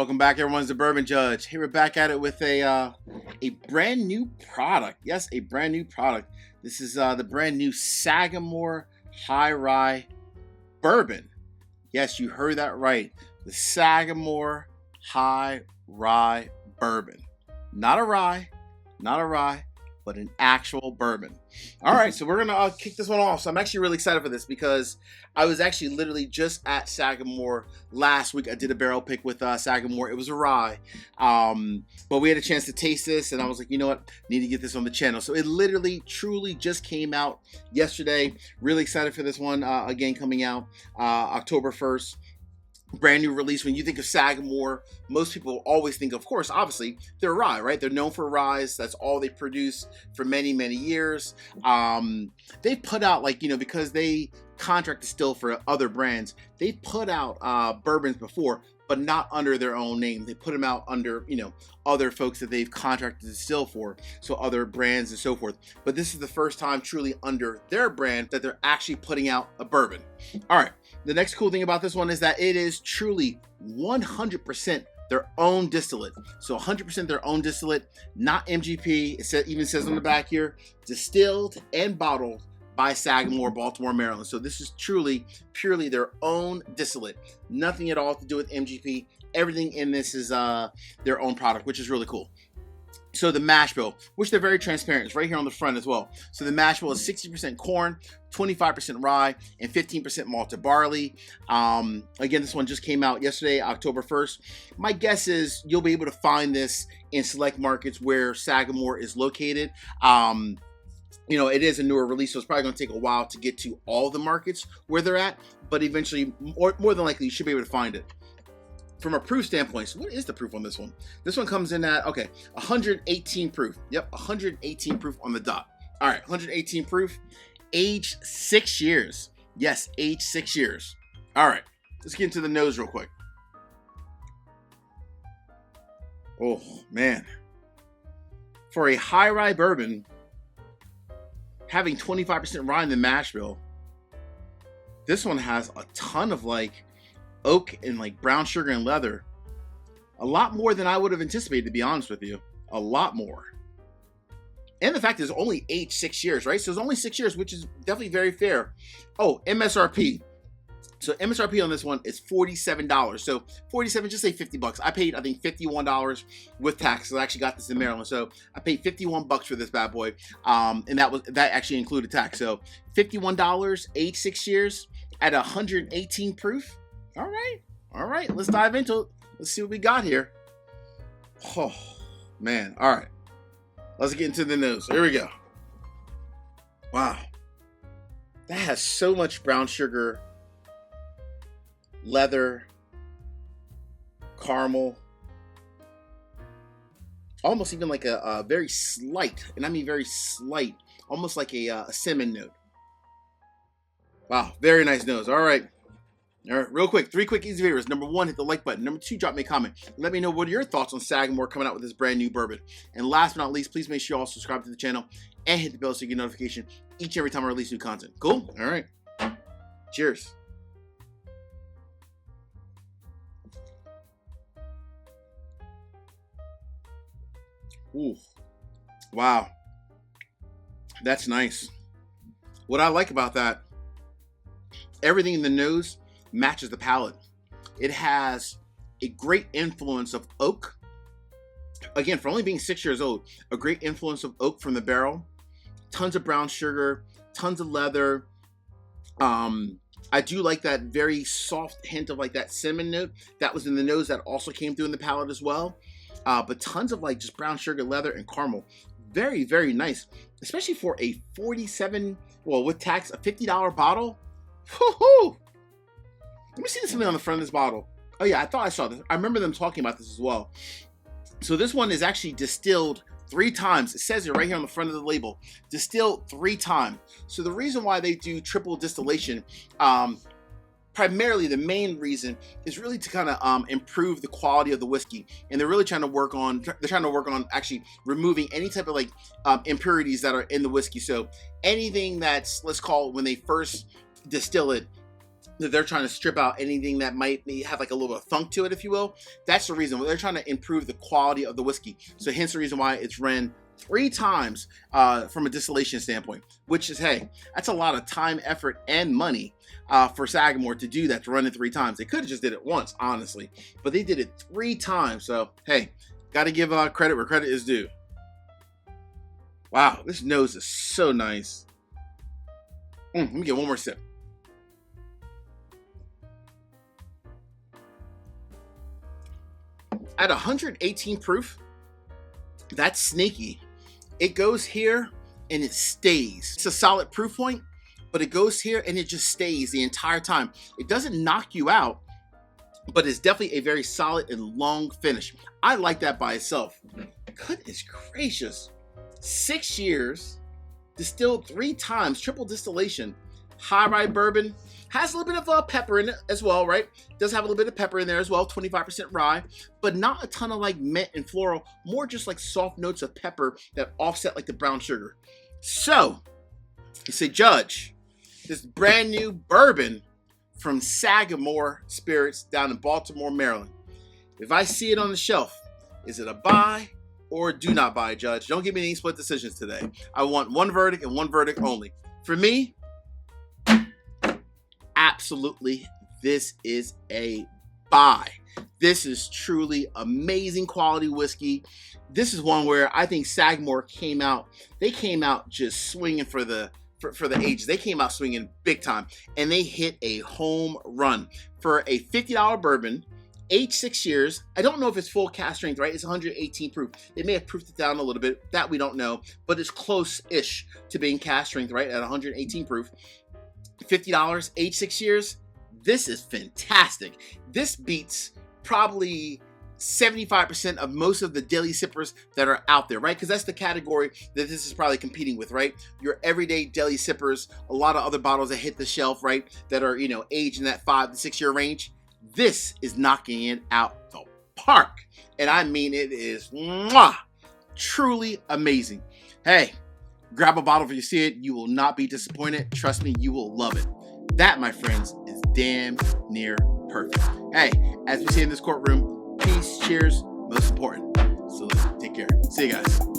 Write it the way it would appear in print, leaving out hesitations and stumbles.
Welcome back, everyone. It's the Bourbon Judge. Here we're back at it with a brand new product. Yes, a brand new product. This is the brand new Sagamore High Rye Bourbon. Yes, you heard that right. The Sagamore High Rye Bourbon. Not a rye, but an actual bourbon. All right, so we're gonna kick this one off. So I'm actually really excited for this because I was actually literally just at Sagamore last week. I did a barrel pick with Sagamore. It was a rye, but we had a chance to taste this, and I was like, you know what, need to get this on the channel. So it literally, truly just came out yesterday. Really excited for this one. Again, coming out October 1st. Brand new release. When you think of Sagamore, most people always think, of course, obviously, they're rye, right? They're known for ryes. That's all they produce for many, many years. They've put out, like, you know, because they contract distill for other brands, they've put out bourbons before, but not under their own name. They put them out under, you know, other folks that they've contracted to distill for, so other brands and so forth. But this is the first time truly under their brand that they're actually putting out a bourbon. All right, the next cool thing about this one is that it is truly 100% their own distillate. So 100% their own distillate, not MGP. It even says on the back here, distilled and bottled by Sagamore, Baltimore, Maryland. So this is truly, purely their own distillate. Nothing at all to do with MGP. Everything in this is their own product, which is really cool. So the mash bill, which they're very transparent, is right here on the front as well. So the mash bill is 60% corn, 25% rye, and 15% malted barley. Again, this one just came out yesterday, October 1st. My guess is you'll be able to find this in select markets where Sagamore is located. You know, it is a newer release, so it's probably going to take a while to get to all the markets where they're at, but eventually, more than likely, you should be able to find it. From a proof standpoint, so what is the proof on this one? This one comes in at, okay, 118 proof. Yep, 118 proof on the dot. All right, 118 proof, aged 6 years. Yes, aged 6 years. All right, let's get into the nose real quick. Oh, man. For a high rye bourbon, having 25% rye in the mash bill, this one has a ton of like oak and like brown sugar and leather. A lot more than I would have anticipated, to be honest with you. A lot more. And the fact is only aged 6 years, right? So it's only 6 years, which is definitely very fair. Oh, MSRP. So MSRP on this one is $47. So 47, just say 50 bucks. I paid, I think, $51 with tax. So I actually got this in Maryland. So I paid 51 bucks for this bad boy. And that actually included tax. So $51, aged 6 years at 118 proof. All right. Let's dive into it. Let's see what we got here. Oh, man. All right. Let's get into the nose. Here we go. Wow. That has so much brown sugar, leather, caramel, almost even like a very slight, and I mean very slight, almost like a cinnamon note. Wow, very nice nose. All right, real quick, 3 quick easy favors. Number 1, hit the like button. Number 2, drop me a comment. Let me know what are your thoughts on Sagamore coming out with this brand new bourbon. And last but not least, please make sure you all subscribe to the channel and hit the bell so you get notification each and every time I release new content. Cool? All right. Cheers. Ooh, wow, that's nice. What I like about that, everything in the nose matches the palate. It has a great influence of oak. Again, for only being 6 years old, a great influence of oak from the barrel. Tons of brown sugar, tons of leather. I do like that very soft hint of like that cinnamon note that was in the nose that also came through in the palate as well. But tons of like just brown sugar, leather, and caramel. Very, very nice. Especially for a 47, well, with tax, a $50 bottle. Woohoo! Let me see something on the front of this bottle. Oh yeah, I thought I saw this. I remember them talking about this as well. So this one is actually distilled 3 times. It says it right here on the front of the label. Distilled 3 times. So the reason why they do triple distillation, primarily the main reason is really to kind of improve the quality of the whiskey, and they're really trying to work on actually removing any type of like impurities that are in the whiskey. So anything that's, let's call it, when they first distill it, that they're trying to strip out anything that might have like a little bit of thunk to it, if you will. That's the reason. They're trying to improve the quality of the whiskey. So hence the reason why it's ran 3 times from a distillation standpoint, which is, hey, that's a lot of time, effort, and money for Sagamore to do that, to run it 3 times. They could have just did it once, honestly, but they did it 3 times. So, hey, got to give credit where credit is due. Wow, this nose is so nice. Let me get one more sip. At 118 proof, that's sneaky. It goes here and it stays. It's a solid proof point, but it goes here and it just stays the entire time. It doesn't knock you out, but it's definitely a very solid and long finish. I like that by itself. Goodness gracious. 6 years, distilled 3 times, triple distillation, high rye bourbon. Has a little bit of pepper in it as well, right? Does have a little bit of pepper in there as well, 25% rye, but not a ton of like mint and floral, more just like soft notes of pepper that offset like the brown sugar. So, you say, Judge, this brand new bourbon from Sagamore Spirits down in Baltimore, Maryland. If I see it on the shelf, is it a buy or do not buy, Judge? Don't give me any split decisions today. I want one verdict and one verdict only. For me, absolutely, this is a buy. This is truly amazing quality whiskey. This is one where I think Sagamore came out. They came out just swinging for the ages. They came out swinging big time, and they hit a home run for a $50 bourbon, aged 6 years. I don't know if it's full cask strength, right? It's 118 proof. They may have proofed it down a little bit. That we don't know, but it's close-ish to being cask strength, right? At 118 proof. $50, age 6 years. This is fantastic. This beats probably 75% of most of the daily sippers that are out there, right? Because that's the category that this is probably competing with, right? Your everyday daily sippers, a lot of other bottles that hit the shelf, right? That are, you know, aged in that 5 to 6 year range. This is knocking it out the park. And I mean, it is truly amazing. Hey, grab a bottle if you see it. You will not be disappointed. Trust me, you will love it. That, my friends, is damn near perfect. Hey, as we say in this courtroom, peace, cheers, most important. So listen, take care. See you guys.